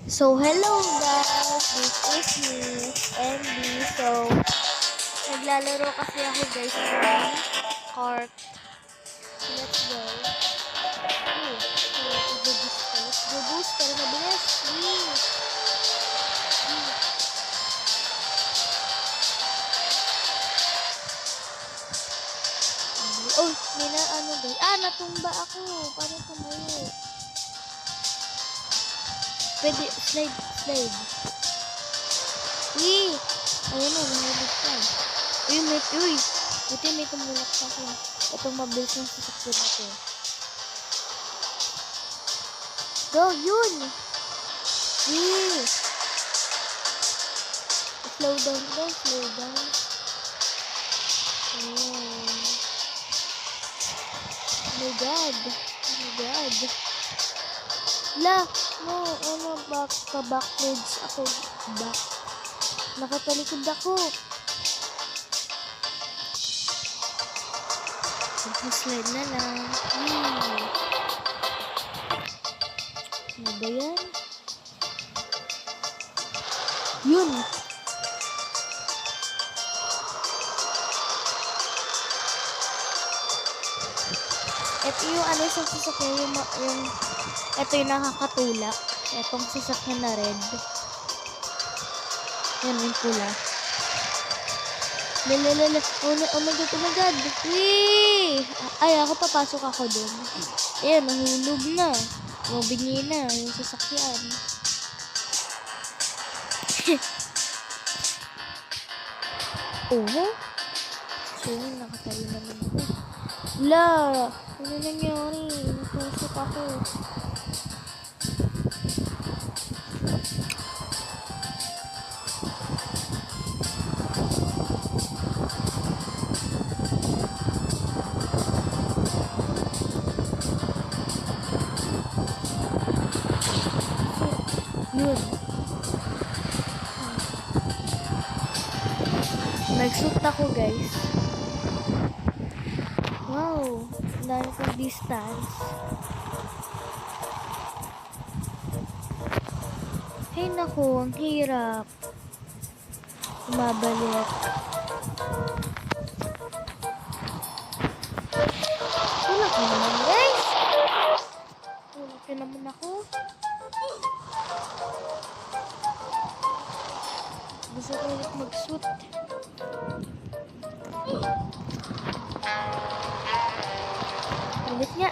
So, hello guys! This is me, Andy. So, naglalaro kasi ako guys ng cart. So, let's go. Let's go boost para mabilis. Oh, may na ano guys. Natumba ako. Paano tumayo? Pwede, slide. Ayun o, nahulog ka. Buti may tumulak sa akin. Itong mabilis ng sasakyan natin. Go, yun! Slow down. Oh my god. Backwards ako. Nakatalikod ako. Slide na lang. Ano ba yan? Yun! Ito yung ano sa sasakyan, ito yung nakakatulak. Itong sasakyan na red. Yan yung pula. Oh my god. Ay, ako papasok ako dun. Ayan, nahulog na. Mabingi na yung sasakyan. So yun, nakatayo naman ako. Ano nangyari? Napasok ako. Yun. Nag-shoot ako guys. Wow. Dahil sa distance. Hey naku, ang hirap. Umabalik. Tulak na naman guys. Tulak na naman ako. Gusto ko ulit mag-shoot. Ulit nga.